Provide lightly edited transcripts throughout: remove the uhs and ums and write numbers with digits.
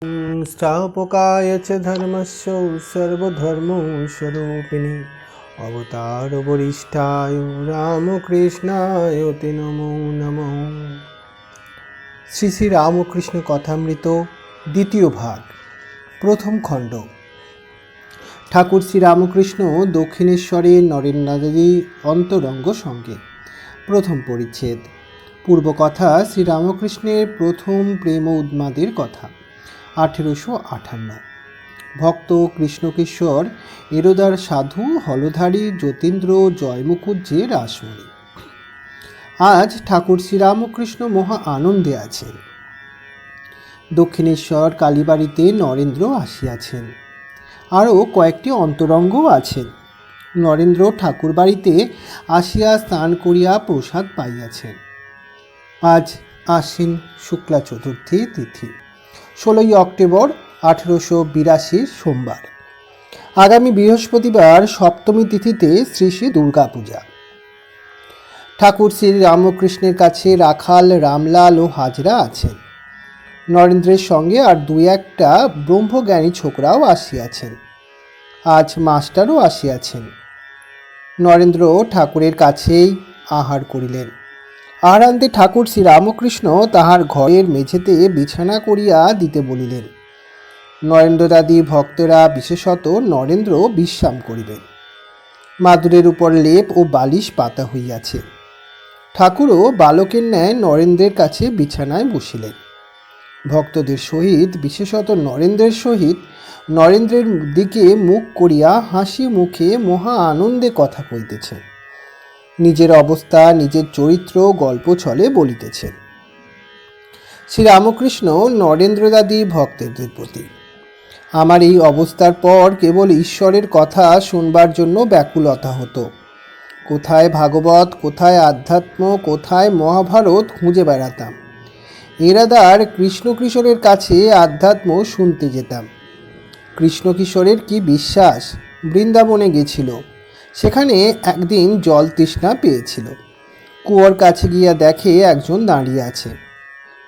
स्थापकाय च धर्मस्य सर्वधर्मस्वरूपिणे अवतारवरिष्ठाय रामकृष्णाय ते नमो नमः। শ্রী শ্রী রামকৃষ্ণ কথামৃত দ্বিতীয় ভাগ, প্রথম খণ্ড। ঠাকুর শ্রী রামকৃষ্ণ দক্ষিণেশ্বরে নরেন্দ্রাদি অন্তরঙ্গ সঙ্গে, প্রথম পরিচ্ছেদ। পূর্বকথা শ্রী রামকৃষ্ণের প্রথম প্রেম উন্মাদের কথা। 1858। ভক্ত কৃষ্ণকিশোর এরোদার সাধু হলধারী যতীন্দ্র জয়মুকুজ্জে রাসমণি। আজ ঠাকুর শ্রীরামকৃষ্ণ মহা আনন্দে আছেন। দক্ষিণেশ্বর কালীবাড়িতে নরেন্দ্র আসিয়াছেন, আরও কয়েকটি অন্তরঙ্গও আছেন। নরেন্দ্র ঠাকুর বাড়িতে আসিয়া স্নান করিয়া প্রসাদ পাইয়াছেন। আজ আশ্বিন শুক্লা চতুর্থী তিথি, 16ই অক্টোবর 1882 সোমবার। আগামী বৃহস্পতিবার সপ্তমী তিথিতে শ্রী শ্রী দুর্গা পূজা। ঠাকুর শ্রী রামকৃষ্ণের কাছে রাখাল রামলাল ও হাজরা আছেন। নরেন্দ্রের সঙ্গে আর দুই একটা ব্রহ্মজ্ঞানী ছোকরাও আসিয়াছেন। আজ মাস্টারও আসিয়াছেন। নরেন্দ্র ঠাকুরের কাছেই আহার করিলেন। আহারান্তে ঠাকুর শ্রী রামকৃষ্ণ তাহার ঘরের মেঝেতে বিছানা করিয়া দিতে বলিলেন। নরেন্দ্রদাদি ভক্তরা, বিশেষত নরেন্দ্র বিশ্রাম করিবেন। মাদুরের উপর লেপ ও বালিশ পাতা হইয়াছে। ঠাকুরও বালকের ন্যায় নরেন্দ্রের কাছে বিছানায় বসিলেন। ভক্তদের সহিত, বিশেষত নরেন্দ্রের সহিত, নরেন্দ্রের দিকে মুখ করিয়া হাসি মুখে মহা আনন্দে কথা কইতেছেন। নিজের অবস্থা, নিজের চরিত্র গল্প ছলে বলিতেছেন। শ্রীরামকৃষ্ণ নরেন্দ্রদাদি ভক্তদের প্রতি, আমার এই অবস্থার পর কেবল ঈশ্বরের কথা শুনবার জন্য ব্যাকুলতা হতো। কোথায় ভাগবত, কোথায় আধ্যাত্ম, কোথায় মহাভারত খুঁজে বেড়াতাম। এরাদার কৃষ্ণকিশোরের কাছে আধ্যাত্ম শুনতে যেতাম। কৃষ্ণকিশোরের কি বিশ্বাস! বৃন্দাবনে গেছিল, সেখানে একদিন জল তৃষ্ণা পেয়েছিল। কুয়োর কাছে গিয়া দেখে একজন দাঁড়িয়ে আছে।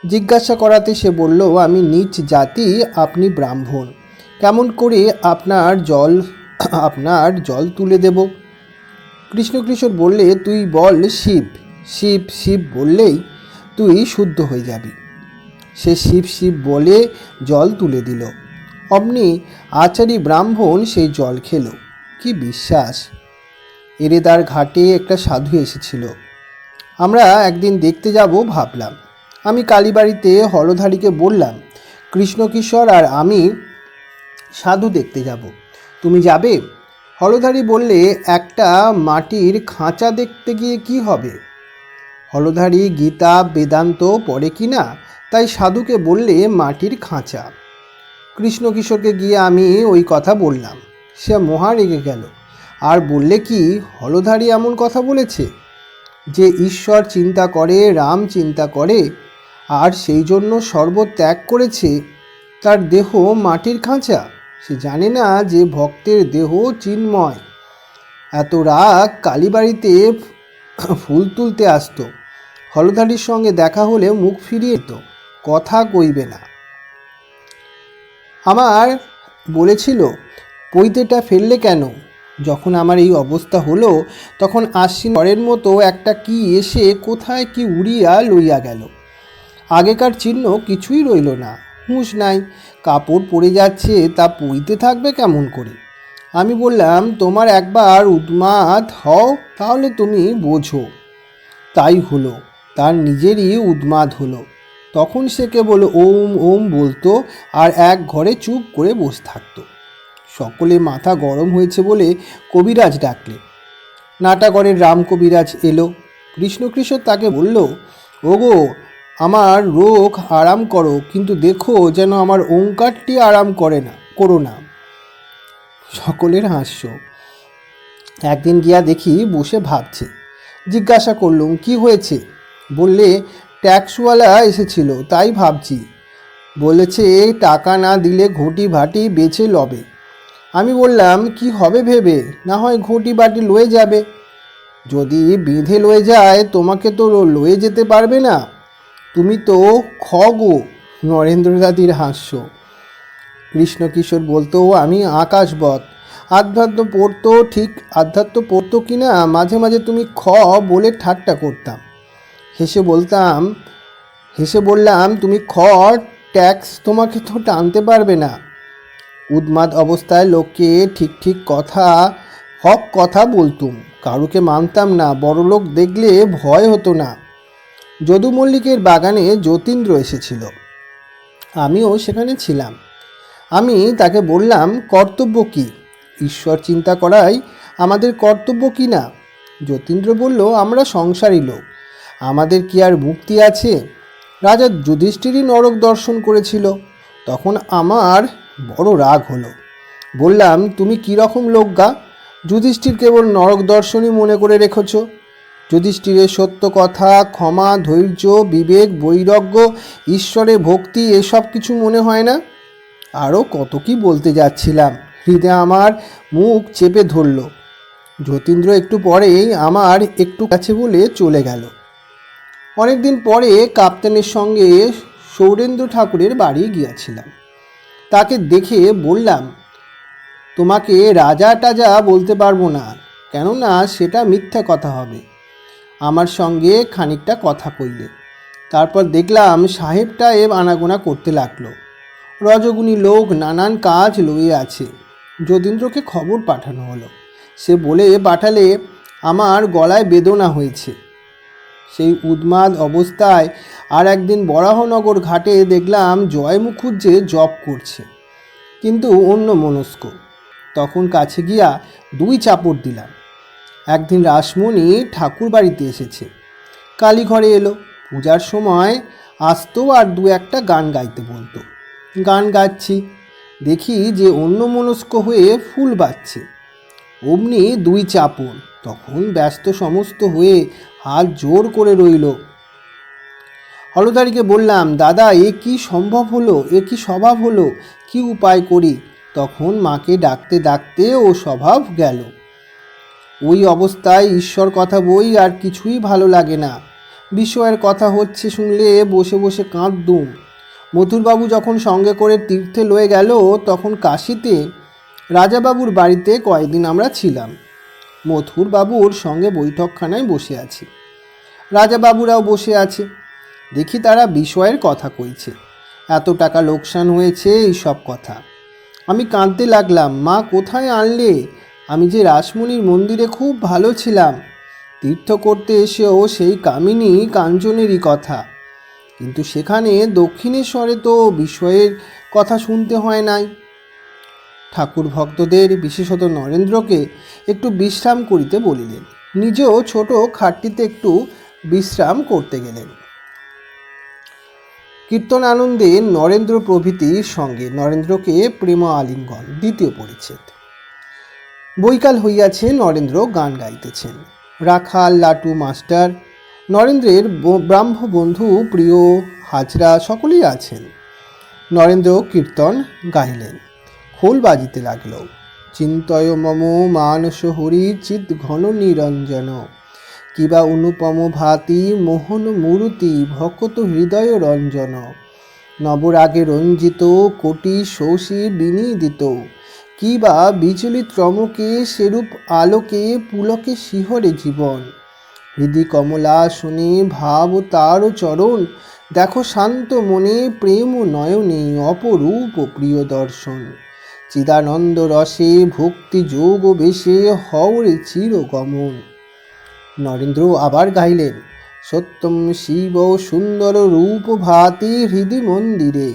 জিজ্ঞাসা করাতে সে বলল, আমি নীচ জাতি, আপনি ব্রাহ্মণ, কেমন করে আপনার জল তুলে দেব? কৃষ্ণকিশোর বললে, তুই বল শিব, শিব শিব বললেই তুই শুদ্ধ হয়ে যাবি। সে শিব শিব বলে জল তুলে দিল। অমনি আচারী ব্রাহ্মণ সেই জল খেল। কি বিশ্বাস! এরেদার ঘাটে একটা সাধু এসেছিল। আমরা একদিন দেখতে যাব ভাবলাম। আমি কালীবাড়িতে হলধারীকে বললাম, কৃষ্ণকিশোর আর আমি সাধু দেখতে যাব, তুমি যাবে? হলধারী বললে, একটা মাটির খাঁচা দেখতে গিয়ে কি হবে? হলধারী গীতা বেদান্ত পড়ে কি না, তাই সাধুকে বললে মাটির খাঁচা। কৃষ্ণকিশোরকে গিয়ে আমি ওই কথা বললাম। সে মহা রেগে গেল আর বললে, কি হলধারী এমন কথা বলেছে? যে ঈশ্বর চিন্তা করে, রাম চিন্তা করে, আর সেই জন্য সর্বত্যাগ করেছে, তার দেহ মাটির খাঁচা? সে জানে না যে ভক্তের দেহ চিন্ময়। এত রাগ, কালীবাড়িতে ফুল তুলতে আসতো, হলধারীর সঙ্গে দেখা হলে মুখ ফিরিয়ে তো, কথা কইবে না। আমার বলেছিল, পৈতেটা ফেললে কেন? যখন আমার এই অবস্থা হলো, তখন আশ্বিন পরের মতো একটা কি এসে কোথায় কি উড়িয়া লইয়া গেল। আগেকার চিহ্ন কিছুই রইল না, হুঁশ নাই। কাপড় পরে যাচ্ছে, তা পইতে থাকবে কেমন করে? আমি বললাম, তোমার একবার উন্মাদ হও, তাহলে তুমি বোঝো। তাই হলো, তার নিজেরই উন্মাদ হলো। তখন সে কেবল ওম ওম বলতো আর এক ঘরে চুপ করে বসে থাকতো। সকলে মাথা গরম হয়েছে বলে কবিরাজ ডাকলে। নাটাগড়ের রাম কবিরাজ এলো। কৃষ্ণকিশোর তাকে বলল, ওগো, আমার রোগ আরাম করো, কিন্তু দেখো যেন আমার ওঙ্কারটি আরাম করো না। সকলের হাস্য। একদিন গিয়া দেখি বসে ভাবছে। জিজ্ঞাসা করলুম, কি হয়েছে? বললে, ট্যাক্সওয়ালা এসেছিল, তাই ভাবছি। বলেছে টাকা না দিলে ঘটি ভাটি বেচে লবে। আমি বললাম, কি হবে ভেবে, না হয় ঘটি বাটি লয়ে যাবে। যদি বেঁধে লয়ে যায়, তোমাকে তো লয়ে যেতে পারবে না, তুমি তো খগো। নরেন্দ্র দাদির হাস্য। কৃষ্ণকিশোর বলতো, আমি আকাশবৎ। আধ্যাত্ম পড়তো কি না মাঝে মাঝে তুমি বলে ঠাট্টা করতাম। হেসে বললাম, তুমি ট্যাক্স তোমাকে তো টানতে পারবে না। উন্মাদ অবস্থায় লোককে ঠিক কথা বলতুম, কারুকে মানতাম না। বড়লোক দেখলে ভয় হতো না। যদু মল্লিকের বাগানে যতীন্দ্র এসেছিল, আমিও সেখানে ছিলাম। আমি তাকে বললাম, কর্তব্য কি? ঈশ্বর চিন্তা করাই আমাদের কর্তব্য কি না? যতীন্দ্র বলল, আমরা সংসারী লোক, আমাদের কি আর মুক্তি আছে? রাজা যুধিষ্ঠিরই নরক দর্শন করেছিল। তখন আমার বড় রাগ হলো। বললাম, তুমি কীরকম লোক গা? যুধিষ্ঠির কেবল নরক দর্শনই মনে করে রেখেছ। যুধিষ্ঠিরের সত্য কথা, ক্ষমা, ধৈর্য, বিবেক, বৈরাগ্য, ঈশ্বরে ভক্তি এসব কিছু মনে হয় না? আরও কত কি বলতে যাচ্ছিলাম, হৃদয় আমার মুখ চেপে ধরল। যতীন্দ্র একটু পরেই আমার একটু কাছে বলে চলে গেল। অনেকদিন পরে কাপ্তানের সঙ্গে সৌরেন্দ্র ঠাকুরের বাড়ি গিয়েছিলাম। তাকে দেখে বললাম, তোমাকে রাজা টাজা বলতে পারবো না, কেননা সেটা মিথ্যা কথা হবে। আমার সঙ্গে খানিকটা কথা কইলে। তারপর দেখলাম সাহেব টাহেব আনাগোনা করতে লাগলো। রজগুণী লোক, নানান কাজ লইয়ে আছে। যতীন্দ্রকে খবর পাঠানো হলো। সে বলে পাঠালে, আমার গলায় বেদনা হয়েছে। সেই উন্মাদ অবস্থায় আর একদিন বরাহনগর ঘাটে দেখলাম জয় মুখুজ্জে জপ করছে, কিন্তু অন্য মনস্ক। তখন কাছে গিয়া 2 চাপড় দিলাম। একদিন রাসমণি ঠাকুর বাড়িতে এসেছে, কালীঘরে এলো। পূজার সময় আসতো আর 2-1টা গান গাইতে বলতো। গান গাচ্ছি, দেখি যে অন্য মনস্ক হয়ে ফুল বাজছে, অমনি 2 চাপড়। তখন ব্যস্ত সমস্ত হয়ে হাত জোর করে রইল। হলদারিকে বললাম, দাদা এ কি সম্ভব হলো, এ কি স্বভাব হলো, কি উপায় করি? তখন মাকে ডাকতে ডাকতে ও স্বভাব গেল। ওই অবস্থায় ঈশ্বর কথা বই আর কিছুই ভালো লাগে না। বিষয়ের কথা হচ্ছে শুনলে বসে বসে কাঁদতুম। মথুরবাবু যখন সঙ্গে করে তীর্থে লয়ে গেল, তখন কাশীতে রাজাবাবুর বাড়িতে কয়েকদিন আমরা ছিলাম। মথুরবাবুর সঙ্গে বৈঠকখানায় বসে আছি, রাজাবাবুরাও বসে আছে। দেখি তারা বিষয়ের কথা কইছে, এত টাকা লোকসান হয়েছে, এইসব কথা। আমি কাঁদতে লাগলাম, মা কোথায় আনলে? আমি যে রাসমণির মন্দিরে খুব ভালো ছিলাম, তীর্থ করতে এসেও সেই কামিনী কাঞ্চনেরই কথা, কিন্তু সেখানে দক্ষিণেশ্বরে তো বিষয়ের কথা শুনতে হয় নাই। ঠাকুর ভক্তদের, বিশেষত নরেন্দ্রকে একটু বিশ্রাম করিতে বলিলেন, নিজেও ছোট খাটটিতে একটু বিশ্রাম করতে গেলেন। কীর্তন আনন্দে নরেন্দ্র প্রভৃতির সঙ্গে নরেন্দ্রকে প্রেম আলিঙ্গন। 2য় পরিচ্ছেদ। বৈকাল হইয়াছে, নরেন্দ্র গান গাইতেছেন। রাখাল, লাটু, মাস্টার, নরেন্দ্রের ব্রাহ্মবন্ধু, প্রিয়, হাজরা সকলেই আছেন। নরেন্দ্র কীর্তন গাইলেন। খোল বাজিতে লাগল। চিন্তয় মম মানস হরি চিৎ ঘন নিরঞ্জন, কিবা অনুপম ভাতি মোহন মূর্তি ভকত হৃদয় রঞ্জন, নবরাগে রঞ্জিত কোটি শোষী বিনিদিত, কিবা বিচলিত রমকে সেরূপ আলোকে পুলকে শিহরে জীবন, হৃদি কমলা শুনে ভাব তার চরণ, দেখো শান্ত মনে প্রেম নয়নে অপরূপ প্রিয় দর্শন, চিদানন্দ রসে ভক্তি যোগ বেশে হওরে চির গমন। নরেন্দ্র আবার গাইলেন, সত্যম শিব সুন্দর রূপ ভাতি হৃদি মন্দিরে,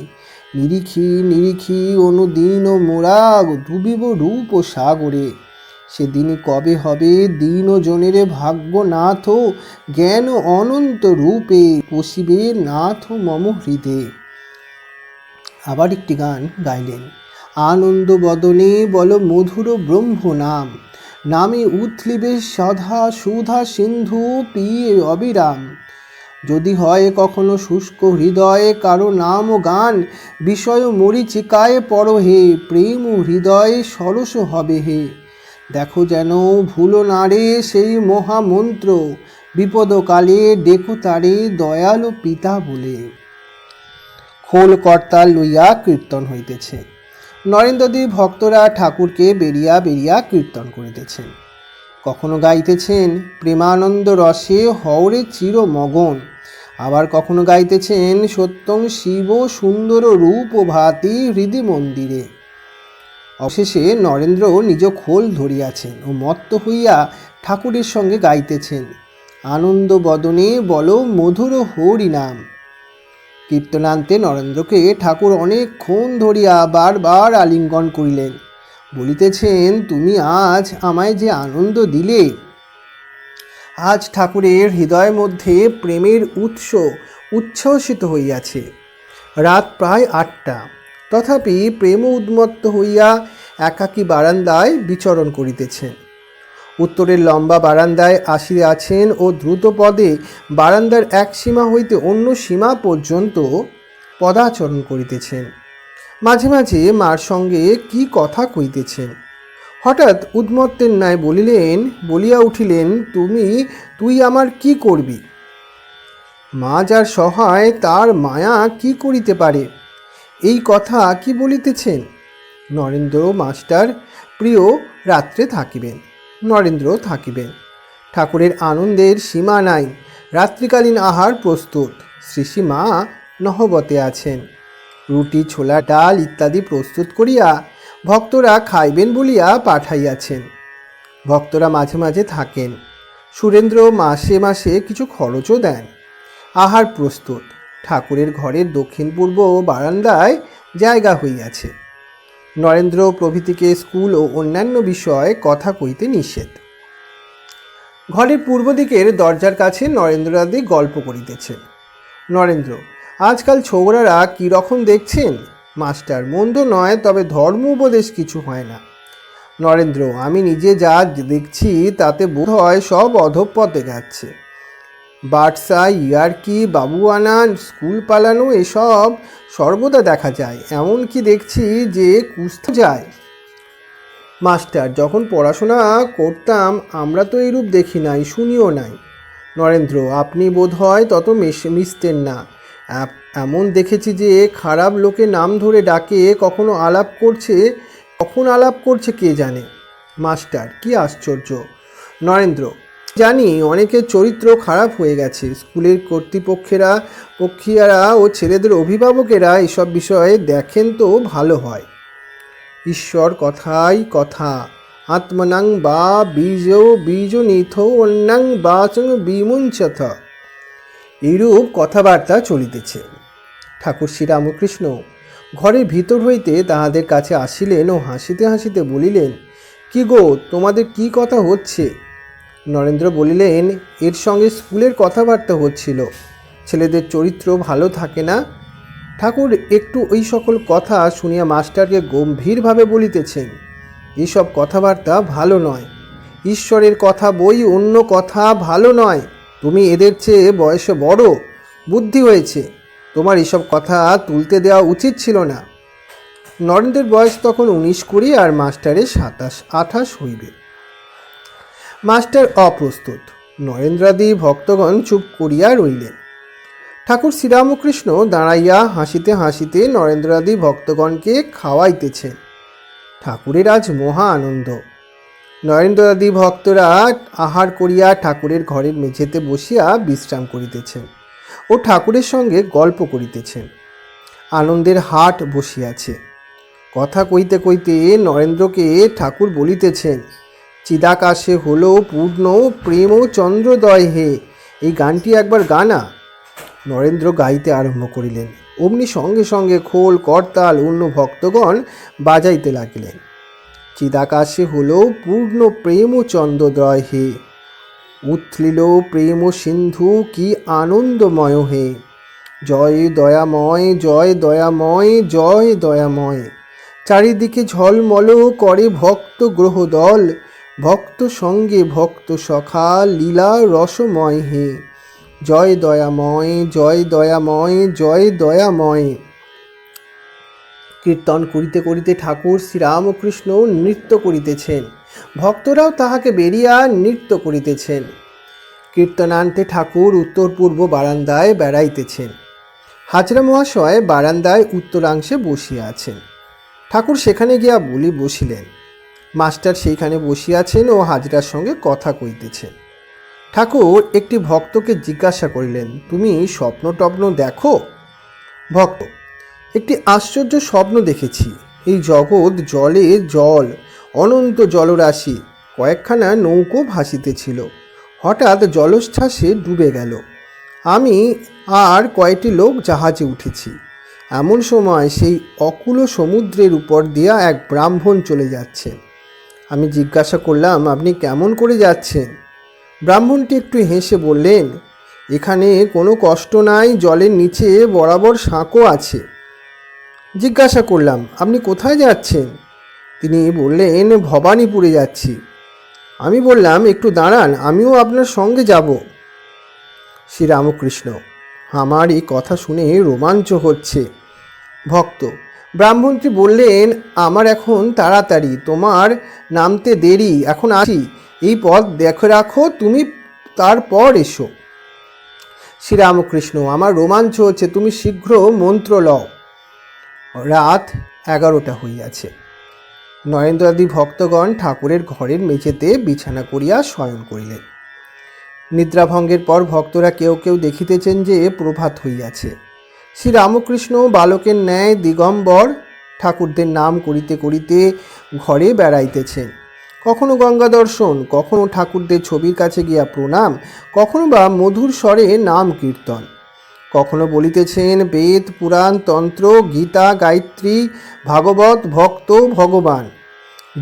নিরিখি নিরিখি অনুদিন মোরা ডুবিব রূপ সাগরে, সেদিন কবে হবে দীন জনের ভাগ্যনাথ, জ্ঞান অনন্ত রূপে পশিবে নাথ মম হৃদে। আবার একটি গান গাইলেন, আনন্দ বদনে বল মধুর ব্রহ্ম নাম, নামে উথলিবে সধা সুধা সিন্ধু পিয়ে অবিরাম, যদি হয় কখনো শুষ্ক হৃদয়ে কারো নাম ও গান, বিষয় মরিচিকায় পড়ো হে, প্রেম হৃদয়ে সরস হবে হে, দেখো যেন ভুলো না রে সেই মহামন্ত্র, বিপদকালে ডেকো তারে দয়ালু পিতা বলে। খোল কর্তাল লইয়া কীর্তন হইতেছে। নরেন্দ্রাদি ভক্তরা ঠাকুরকে বেরিয়া বেরিয়া কীর্তন করিতেছেন। কখনো গাইতেছেন প্রেমানন্দ রসে হওরে চির মগন, আবার কখনো গাইতেছেন সত্যং শিব সুন্দর রূপ ভাতি হৃদি মন্দিরে। অবশেষে নরেন্দ্র নিজ খোল ধরিয়াছেন ও মত্ত হইয়া ঠাকুরের সঙ্গে গাইতেছেন, আনন্দ বদনে বলো মধুর হরি নাম। কীর্তনান্তে নরেন্দ্রকে ঠাকুর অনেকক্ষণ ধরিয়া বারবার আলিঙ্গন করিলেন, বলিতেছেন, তুমি আজ আমায় যে আনন্দ দিলে। আজ ঠাকুরের হৃদয়ের মধ্যে প্রেমের উৎস উচ্ছ্বসিত হইয়াছে। রাত প্রায় 8টা, তথাপি প্রেম উন্মত্ত হইয়া একাকী বারান্দায় বিচরণ করিতেছেন। উত্তরের লম্বা বারান্দায় আসিয়াছেন ও দ্রুত পদে বারান্দার এক সীমা হইতে অন্য সীমা পর্যন্ত পদাচরণ করিতেছেন। মাঝে মাঝে মার সঙ্গে কি কথা কইতেছেন। হঠাৎ উন্মত্তের ন্যায় বলিয়া উঠিলেন, তুই আমার কি করবি? মা যার সহায় তার মায়া কি করিতে পারে, এই কথা কি বলিতেছেন? নরেন্দ্র মাস্টার প্রিয় রাত্রে থাকিবেন, নরেন্দ্র থাকিবেন। ঠাকুরের আনন্দের সীমা নাই। রাত্রিকালীন আহার প্রস্তুত। শ্রী মা নহবতে আছেন। রুটি, ছোলা, ডাল ইত্যাদি প্রস্তুত করিয়া ভক্তরা খাইবেন বলিয়া পাঠাইয়াছেন। ভক্তরা মাঝে মাঝে থাকেন। সুরেন্দ্র মাসে মাসে কিছু খরচও দেন। আহার প্রস্তুত। ঠাকুরের ঘরের দক্ষিণ পূর্ব বারান্দায় জায়গা হইয়াছে। নরেন্দ্র প্রভৃতিকে স্কুল ও অন্যান্য বিষয়ে কথা কইতে নিষেধ। ঘরের পূর্ব দিকের দরজার কাছে নরেন্দ্রাদি গল্প করিতেছেন। নরেন্দ্র, আজকাল ছোকরারা কীরকম দেখছেন? মাস্টার, মন্দ নয়, তবে ধর্ম উপদেশ কিছু হয় না। নরেন্দ্র, আমি নিজে যা দেখছি তাতে বোধ হয় সব অধঃপথে যাচ্ছে। বাটসা, ইয়ার্কি, বাবুয়ানা, স্কুল পালানো এসব সর্বদা দেখা যায়। এমন কি দেখছি যে কুস্তা যায়। মাস্টার, যখন পড়াশোনা করতাম আমরা তো এইরূপ দেখি নাই, শুনিও নাই। নরেন্দ্র, আপনি বোধ হয় তত মিশতেন না। এমন দেখেছি যে খারাপ লোকে নাম ধরে ডাকে, কখন আলাপ করছে কে জানে। মাস্টার, কি আশ্চর্য। নরেন্দ্র, জানি অনেকের চরিত্র খারাপ হয়ে গেছে। স্কুলের কর্তৃপক্ষীরা ও ছেলেদের অভিভাবকেরা এসব বিষয়ে দেখেন তো ভালো হয়। ঈশ্বর কথাই কথা, আত্মনাং বা বীজনিথ অন্যাং বাচং বিমুঞ্চথ। এইরূপ কথাবার্তা চলিতেছে। ঠাকুর শ্রীরামকৃষ্ণ ঘরের ভিতর হইতে তাহাদের কাছে আসিলেন ও হাসিতে হাসিতে বলিলেন, কি গো, তোমাদের কি কথা হচ্ছে? নরেন্দ্র বলিলেন, এর সঙ্গে স্কুলের কথাবার্তা হচ্ছিল। ছেলেদের চরিত্র ভালো থাকে না। ঠাকুর একটু ওই সকল কথা শুনিয়া মাস্টারকে গম্ভীরভাবে বলিতেছেন, এসব কথাবার্তা ভালো নয়। ঈশ্বরের কথা বই, অন্য কথা ভালো নয়। তুমি এদের চেয়ে বয়সে বড়, বুদ্ধি হয়েছে, তোমার এসব কথা তুলতে দেওয়া উচিত ছিল না। নরেন্দ্রের বয়স তখন 19-20 আর মাস্টারের 27-28 হইবে। মাস্টার অপ্রস্তুত। নরেন্দ্রাদি ভক্তগণ চুপ করিয়া রইলেন। ঠাকুর শ্রীরামকৃষ্ণ দাঁড়াইয়া হাসিতে হাসিতে নরেন্দ্রাদি ভক্তগণকে খাওয়াইতেছেন। ঠাকুরের আজ মহা আনন্দ। নরেন্দ্রাদি ভক্তরা আহার করিয়া ঠাকুরের ঘরের মেঝেতে বসিয়া বিশ্রাম করিতেছেন ও ঠাকুরের সঙ্গে গল্প করিতেছেন। আনন্দের হাট বসিয়াছে। কথা কইতে কইতে নরেন্দ্রকে ঠাকুর বলিতেছেন, চিদাকাশে হলো পূর্ণ প্রেম ও চন্দ্রোদয় হে, এই গানটি একবার গানা। নরেন্দ্র গাইতে আরম্ভ করিলেন। অমনি সঙ্গে সঙ্গে খোল, করতাল, অন্য ভক্তগণ বাজাইতে লাগিলেন। চিদাকাশে হলো পূর্ণ প্রেম ও চন্দ্রোদয় হে, উথলিল প্রেম সিন্ধু কি আনন্দময় হে, জয় দয়াময়, জয় দয়াময়, জয় দয়াময়। চারিদিকে ঝলমল করে ভক্ত গ্রহ দল, ভক্ত সঙ্গে ভক্ত সখা লীলা রসময় হে, জয় দয়াময়, জয় দয়াময়, জয় দয়াময়। কীর্তন করিতে করিতে ঠাকুর শ্রীরামকৃষ্ণ নৃত্য করিতেছেন। ভক্তরাও তাহাকে বেরিয়া নৃত্য করিতেছেন। কীর্তনান্তে ঠাকুর উত্তর পূর্ব বারান্দায় বেড়াইতেছেন। হাজরা মহাশয় বারান্দায় উত্তরাংশে বসিয়া আছেন। ঠাকুর সেখানে গিয়া বসিলেন। মাস্টার সেইখানে বসিয়াছেন ও হাজরার সঙ্গে কথা কইতেছেন। ঠাকুর একটি ভক্তকে জিজ্ঞাসা করিলেন, তুমি স্বপ্ন টপ্ন দেখো? ভক্ত, একটি আশ্চর্য স্বপ্ন দেখেছি। এই জগৎ জলে জল, অনন্ত জলরাশি, কয়েকখানা নৌকো ভাসিতেছিল। হঠাৎ জলোচ্ছ্বাসে ডুবে গেল। আমি আর কয়েকটি লোক জাহাজে উঠেছি। এমন সময় সেই অকুল সমুদ্রের উপর দিয়া এক ব্রাহ্মণ চলে যাচ্ছেন। আমি জিজ্ঞাসা করলাম, আপনি কেমন করে যাচ্ছেন? ব্রাহ্মণটি একটু হেসে বললেন, এখানে কোনো কষ্ট নাই, জলের নিচে বরাবর সাঁকো আছে। জিজ্ঞাসা করলাম, আপনি কোথায় যাচ্ছেন? তিনি বললেন, ভবানীপুরে যাচ্ছি। আমি বললাম, একটু দাঁড়ান, আমিও আপনার সঙ্গে যাব। শ্রীরামকৃষ্ণ, আমার এই কথা শুনে রোমাঞ্চ হচ্ছে। ভক্ত, ব্রাহ্মণটি বললেন, আমার এখন তাড়াতাড়ি, তোমার নামতে দেরি, এখন আসি, এই পথ দেখে রাখো, তুমি তারপর এসো। শ্রীরামকৃষ্ণ, আমার রোমাঞ্চ হচ্ছে, তুমি শীঘ্র মন্ত্র লও। রাত 11টা হইয়াছে। নরেন্দ্রাদি ভক্তগণ ঠাকুরের ঘরের মেঝেতে বিছানা করিয়া শয়ন করিলেন। নিদ্রাভঙ্গের পর ভক্তরা কেউ কেউ দেখিতেছেন যে প্রভাত হইয়াছে। শ্রীরামকৃষ্ণ বালকের ন্যায় দিগম্বর ঠাকুরদের নাম করিতে করিতে ঘরে বেড়াইতেছেন। কখনো গঙ্গা দর্শন, কখনো ঠাকুরদের ছবির কাছে গিয়া প্রণাম, কখনো বা মধুর স্বরে নাম কীর্তন। কখনো বলিতেছেন বেদ, পুরাণ, তন্ত্র, গীতা, গায়ত্রী, ভাগবত, ভক্ত, ভগবান।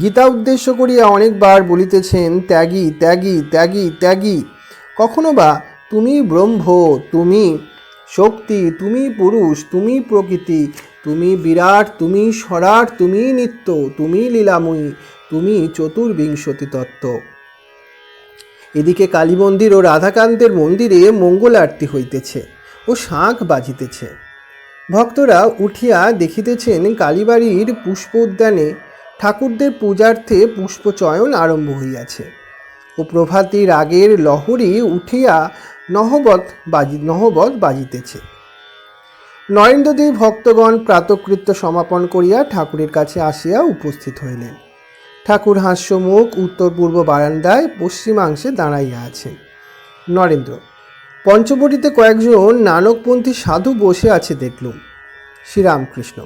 গীতা উদ্দেশ্য করিয়া অনেকবার বলিতেছেন ত্যাগী, ত্যাগী, ত্যাগী, ত্যাগী। কখনো বা তুমি ব্রহ্ম, তুমি শক্তি, তুমি পুরুষ, তুমি প্রকৃতি, তুমি বিরাট, তুমি স্বরাট, তুমি নিত্য, তুমি লীলাময়ী, তুমি চতুর্বিংশতি তত্ত্ব। এদিকে কালী মন্দির ও রাধাকান্তের মন্দিরে মঙ্গল আরতি হইতেছে ও শাঁখ বাজিতেছে। ভক্তরা উঠিয়া দেখিতেছেন কালীবাড়ির পুষ্প উদ্যানে ঠাকুরদের পূজার্থে পুষ্পচয়ন আরম্ভ হইয়াছে ও প্রভাতী রাগের লহরী উঠিয়া নহবত বাজিতেছে। নরেন্দ্রদেব ভক্তগণ প্রাতকৃত্য সমাপন করিয়া ঠাকুরের কাছে আসিয়া উপস্থিত হইলেন। ঠাকুর হাস্যমুখ উত্তর পূর্ব বারান্দায় পশ্চিমাংশে দাঁড়াইয়া আছেন। নরেন্দ্র, পঞ্চবটিতে কয়েকজন নানকপন্থী সাধু বসে আছে দেখলুম। শ্রীরামকৃষ্ণ,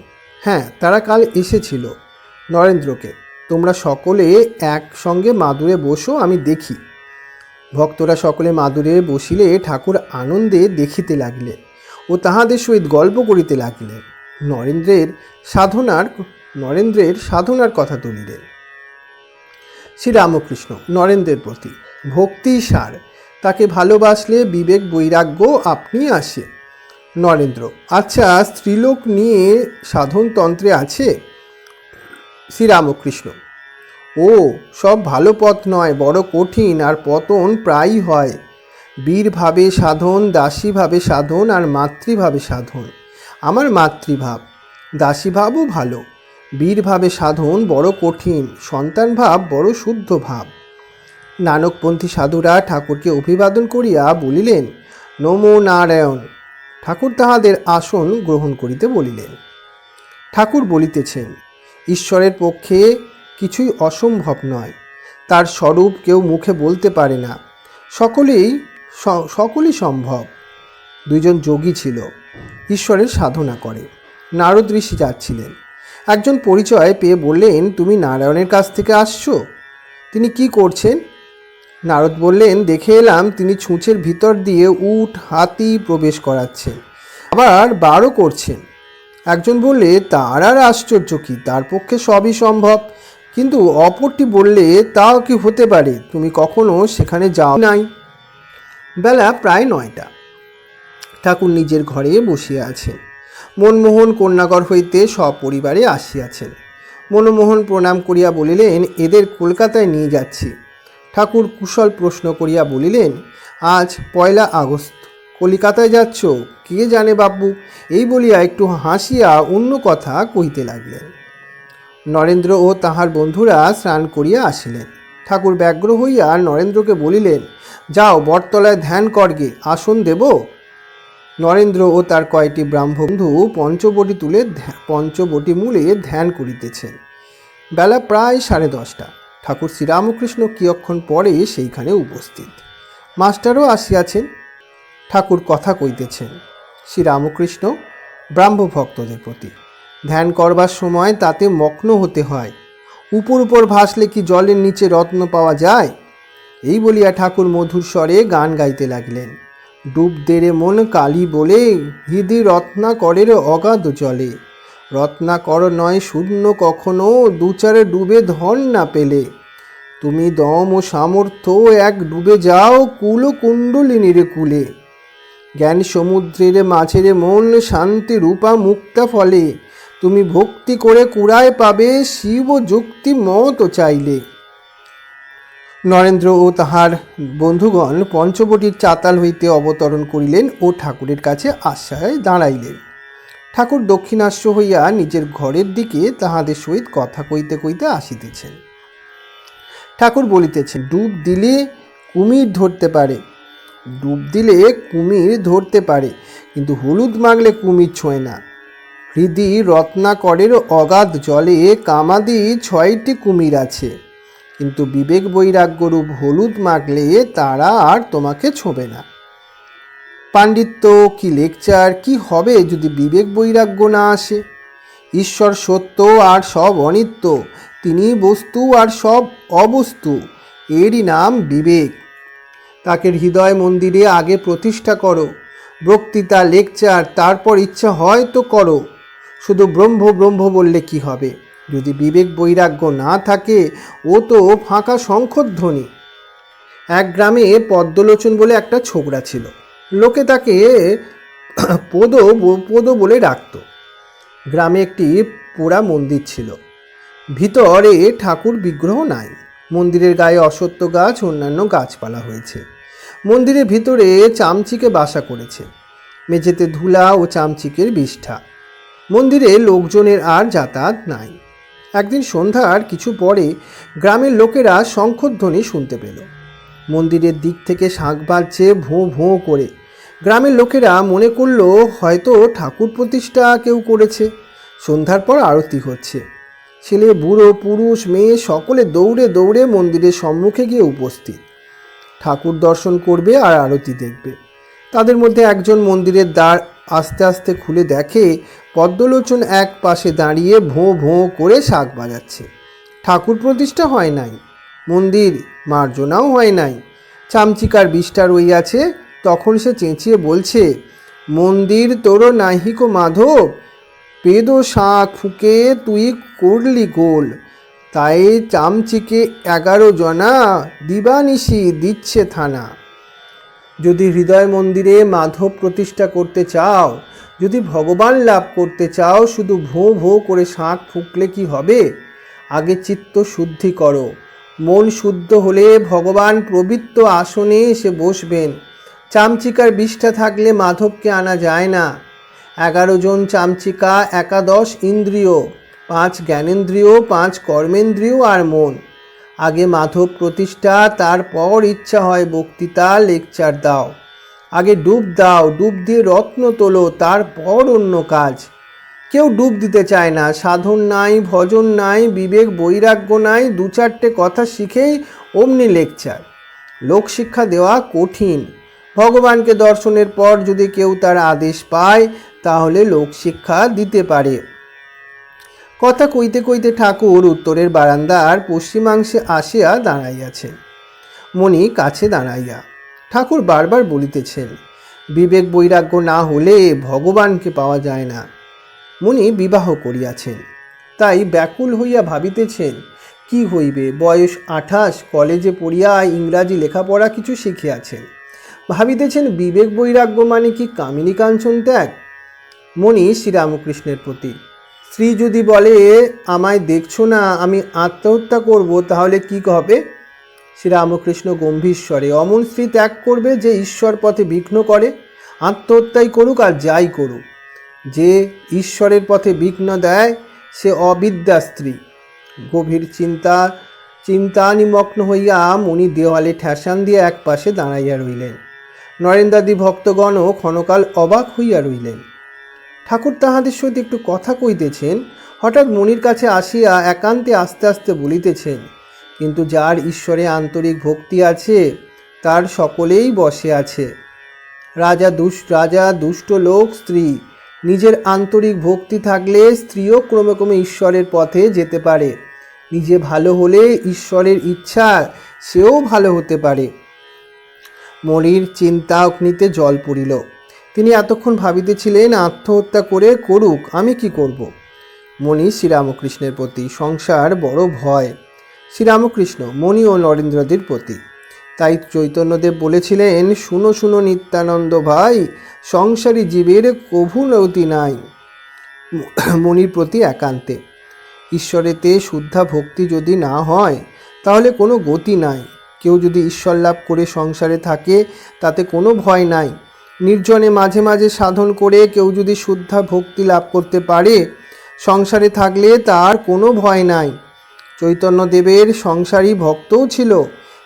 হ্যাঁ, তারা কাল এসেছিল। নরেন্দ্রকে, তোমরা সকলে একসঙ্গে মাদুরে বসো, আমি দেখি। ভক্তরা সকলে মাদুরে বসিলে ঠাকুর আনন্দে দেখিতে লাগিলেন ও তাহাদের সহিত গল্প করিতে লাগিলেন। নরেন্দ্রের সাধনার কথা তুলিলেন। শ্রীরামকৃষ্ণ নরেন্দ্রের প্রতি, ভক্তি সার, তাকে ভালোবাসলে বিবেক বৈরাগ্য আপনি আসে। নরেন্দ্র, আচ্ছা, স্ত্রীলোক নিয়ে সাধনতন্ত্রে আছে? শ্রীরামকৃষ্ণ, ও সব ভালো পথ নয়, বড় কঠিন, আর পতন প্রায়ই হয়। বীরভাবে সাধন, দাসীভাবে সাধন, আর মাতৃভাবে সাধন। আমার মাতৃভাব, দাসীভাবও ভালো। বীরভাবে সাধন বড় কঠিন, সন্তান ভাব বড় শুদ্ধ ভাব। নানকপন্থী সাধুরা ঠাকুরকে অভিবাদন করিয়া বলিলেন, নমো নারায়ণ। ঠাকুর তাহাদের আসন গ্রহণ করিতে বলিলেন। ঠাকুর বলিতেছেন, ঈশ্বরের পক্ষে কিছুই অসম্ভব নয়। তার স্বরূপ কেউ মুখে বলতে পারে না। সকলই সম্ভব। দুইজন যোগী ছিল, ঈশ্বরের সাধনা করে। নারদ ঋষি যাচ্ছিলেন। একজন পরিচয় পেয়ে বললেন, তুমি নারায়ণের কাছ থেকে আসছো? তিনি কি করছেন? নারদ বললেন, দেখে এলাম তিনি ছুঁচের ভিতর দিয়ে উট, হাতি প্রবেশ করাচ্ছেন, আবার বারও করছেন। একজন বললে, তার আর আশ্চর্য কি, তার পক্ষে সবই সম্ভব। কিন্তু অপরটি বললে, তাও কি হতে পারে, তুমি কখনো সেখানে যাও নাই। বেলা প্রায় 9টা। ঠাকুর নিজের ঘরে বসিয়া আছেন। মনমোহন কন্যাগর হইতে সপরিবারে আসিয়াছেন। মনমোহন প্রণাম করিয়া বলিলেন, এদের কলকাতায় নিয়ে যাচ্ছি। ঠাকুর কুশল প্রশ্ন করিয়া বলিলেন, আজ 1 আগস্ট, কলিকাতায় যাচ্ছ? কে জানে বাবু, এই বলিয়া একটু হাসিয়া অন্য কথা কহিতে লাগলেন। নরেন্দ্র ও তাহার বন্ধুরা স্নান করিয়া আসিলেন। ঠাকুর ব্যগ্র হইয়া নরেন্দ্রকে বলিলেন, যাও বটতলায় ধ্যান করগে, আসন দেব? নরেন্দ্র ও তার কয়েকটি ব্রাহ্মবন্ধু পঞ্চবটি মূলে ধ্যান করিতেছেন। বেলা প্রায় 10:30। ঠাকুর শ্রীরামকৃষ্ণ কিয়ক্ষণ পরে সেইখানে উপস্থিত। মাস্টারও আসিয়াছেন। ঠাকুর কথা কইতেছেন শ্রীরামকৃষ্ণ ব্রাহ্মভক্তদের প্রতি। ধ্যান করবার সময় তাতে মগ্ন হতে হয়। উপর উপর ভাসলে কি জলের নিচে রত্ন পাওয়া যায়? এই বলিয়া ঠাকুর মধুর স্বরে গান গাইতে লাগলেন। ডুব দেরে মন কালী বলে, হৃদি রত্নাকরের অগাধ জলে। রত্নাকর নয় শূন্য কখনো, দুচারে ডুবে ধন না পেলে। তুমি দম ও সামর্থ্য এক ডুবে যাও কুল কুণ্ডলিনীর কুলে। জ্ঞান সমুদ্রের মাঝের মন শান্তি রূপা মুক্তা ফলে। তুমি ভক্তি করে কুড়ায় পাবে শিব যুক্তি মত চাইলে। নরেন্দ্র ও তাহার বন্ধুগণ পঞ্চবটির চাতাল হইতে অবতরণ করিলেন ও ঠাকুরের কাছে আশায় দাঁড়াইলেন। ঠাকুর দক্ষিণাস্য হইয়া নিজের ঘরের দিকে তাহাদের সহিত কথা কইতে কইতে আসিতেছেন। ঠাকুর বলিতেছেন, ডুব দিলে কুমির ধরতে পারে, কিন্তু হলুদ মাগলে কুমির ছোঁয় না। হৃদি রত্নাকরের অগাধ জলে কামাদি 6টি কুমির আছে, কিন্তু বিবেক বৈরাগ্যরূপ হলুদ মাগলে তারা আর তোমাকে ছোঁবে না। পাণ্ডিত্য কি লেকচার কি হবে যদি বিবেক বৈরাগ্য না আসে? ঈশ্বর সত্য আর সব অনিত্য, তিনি বস্তু আর সব অবস্তু, এরই নাম বিবেক। তাকে হৃদয় মন্দিরে আগে প্রতিষ্ঠা করো। বক্তৃতা লেকচার তারপর ইচ্ছা হয় তো করো। শুধু ব্রহ্ম ব্রহ্ম বললে কি হবে? যদি বিবেক বৈরাগ্য না থাকে ও তো ফাঁকা শঙ্খধ্বনি। এক গ্রামে পদ্মলোচন বলে একটা ছোকরা ছিল। লোকে তাকে পদ বলে ডাকত। গ্রামে একটি পোড়া মন্দির ছিল। ভিতরে ঠাকুর বিগ্রহ নাই। মন্দিরের গায়ে অশ্বত্থ গাছ অন্যান্য গাছপালা হয়েছে। মন্দিরের ভিতরে চামচিকে বাসা করেছে। মেঝেতে ধুলা ও চামচিকের বিষ্ঠা। মন্দিরে লোকজনের আর যাতায়াত নাই। একদিন সন্ধ্যার কিছু পরে গ্রামের লোকেরা শঙ্খধ্বনি শুনতে পেল। মন্দিরের দিক থেকে শাঁখ বাজছে ভোঁ ভোঁ করে। গ্রামের লোকেরা মনে করল হয়তো ঠাকুর প্রতিষ্ঠা কেউ করেছে। সন্ধ্যার পর আরতি হচ্ছে। ছেলে বুড়ো পুরুষ মেয়ে সকলে দৌড়ে দৌড়ে মন্দিরের সম্মুখে গিয়ে উপস্থিত। ঠাকুর দর্শন করবে আর আরতি দেখবে। তাদের মধ্যে একজন মন্দিরের দ্বার আস্তে আস্তে খুলে দেখে পদ্মলোচন এক পাশে দাঁড়িয়ে ভোঁ ভোঁ করে শাঁখ বাজাচ্ছে। ঠাকুর প্রতিষ্ঠা হয় নাই, মন্দির মার্জনাও হয় নাই, চামচিকার বিষ্ঠা রইয়াছে। তখন সে চেঁচিয়ে বলছে, মন্দির তোর নাহিকো মাধব, পেদ শাঁখ ফুকে তুই করলি গোল। তাই চামচিকে 11 জনা দিবানিশি দিচ্ছে থানা। যদি হৃদয় মন্দিরে মাধব প্রতিষ্ঠা করতে চাও, যদি ভগবান লাভ করতে চাও, শুধু ভোঁ ভোঁ করে শাঁখ ফুঁকলে কি হবে? আগে চিত্ত শুদ্ধি করো। মন শুদ্ধ হলে ভগবান পবিত্র আসনে এসে বসবেন। চামচিকার বিষ্ঠা থাকলে মাধবকে আনা যায় না। 11 জন চামচিকা, 11 ইন্দ্রিয়, 5 জ্ঞানেন্দ্রিয়, 5 কর্মেন্দ্রিয় আর মন। আগে মাধব প্রতিষ্ঠা, তারপর ইচ্ছা হয় বক্তৃতা লেকচার দাও। আগে ডুব দাও, ডুব দিয়ে রত্ন তোলো, তারপর অন্য কাজ। কেউ ডুব দিতে চায় না। সাধন নাই, ভজন নাই, বিবেক বৈরাগ্য নাই। 2-4টে কথা শিখেই অমনি লেকচার। লোকশিক্ষা দেওয়া কঠিন। ভগবানকে দর্শনের পর যদি কেউ তার আদেশ পায় তাহলে লোকশিক্ষা দিতে পারে। কথা কইতে কইতে ঠাকুর উত্তরের বারান্দার পশ্চিমাংশে আসিয়া দাঁড়াইয়াছেন। মণি কাছে দাঁড়াইয়া। ঠাকুর বারবার বলিতেছেন, বিবেক বৈরাগ্য না হলে ভগবানকে পাওয়া যায় না। মণি বিবাহ করিয়াছেন, তাই ব্যাকুল হইয়া ভাবিতেছেন কি হইবে। বয়স 28, কলেজে পড়িয়া ইংরাজি লেখাপড়া কিছু শিখিয়াছেন। ভাবিতেছেন বিবেক বৈরাগ্য মানে কি কামিনী কাঞ্চন ত্যাগ? মণি শ্রীরামকৃষ্ণের প্রতি, স্ত্রী যদি বলে আমায় দেখছো না, আমি আত্মহত্যা করব, তাহলে কি হবে? শ্রীরামকৃষ্ণ গম্ভীর স্বরে, অমন স্ত্রী ত্যাগ করবে যে ঈশ্বর পথে বিঘ্ন করে। আত্মহত্যাই করুক আর যাই করুক, যে ঈশ্বরের পথে বিঘ্ন দেয় সে অবিদ্যা স্ত্রী। গভীর চিন্তা নিমগ্ন হইয়া মণি দেওয়ালে ঠেসান দিয়ে এক পাশে দাঁড়াইয়া রইলেন। নরেন্দ্রাদি ভক্তগণও ক্ষণকাল অবাক হইয়া রইলেন। ঠাকুর তাহাদের সহিত একটু কথা কইতেছেন, হঠাৎ মণির কাছে আসিয়া একান্তে আস্তে আস্তে বলিতেছেন, কিন্তু যার ঈশ্বরে আন্তরিক ভক্তি আছে তার সকলেই বশে আছে। রাজা দুষ্ট লোক স্ত্রী, নিজের আন্তরিক ভক্তি থাকলে স্ত্রীও ক্রমে ক্রমে ঈশ্বরের পথে যেতে পারে। নিজে ভালো হলে ঈশ্বরের ইচ্ছা সেও ভালো হতে পারে। মণির চিন্তা অগ্নিতে জল পড়িল। তিনি এতক্ষণ ভাবিতেছিলেন, আত্মহত্যা করে করুক, আমি কি করব। মণি শ্রীরামকৃষ্ণের প্রতি, সংসার বড় ভয়। শ্রীরামকৃষ্ণ মণি ও নরেন্দ্রদের প্রতি। তাই চৈতন্যদেব বলেছিলেন, শুনো শুনো নিত্যানন্দ ভাই, সংসারী জীবের কভু নতি নাই। মণির প্রতি একান্তে। ঈশ্বরেতে শুদ্ধা ভক্তি যদি না হয় তাহলে কোনো গতি নাই। কেউ যদি ঈশ্বর লাভ করে সংসারে থাকে তাতে কোনো ভয় নাই। নির্জনে মাঝে মাঝে সাধন করে কেউ যদি শুদ্ধা ভক্তি লাভ করতে পারে সংসারে থাকলে তার কোনো ভয় নাই। চৈতন্যদেবের সংসারী ভক্তও ছিল,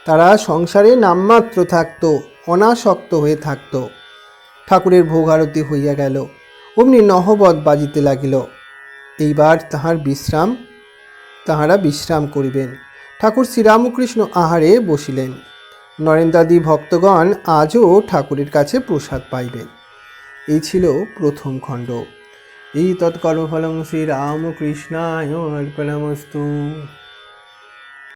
তারা সংসারে নামমাত্র থাকত, অনাসক্ত হয়ে থাকত। ঠাকুরের ভোগ আরতি হইয়া গেল, অমনি নহবৎ বাজিতে লাগিল। এইবার তাহারা বিশ্রাম করিবেন। ঠাকুর শ্রীরামকৃষ্ণ আহারে বসিলেন। নরেন্দ্রাদি ভক্তগণ আজও ঠাকুরের কাছে প্রসাদ পাইবেন। এই ছিল প্রথম খণ্ড। এই তৎকর্মফলং শ্রীরামকৃষ্ণায় অর্পণমস্তু।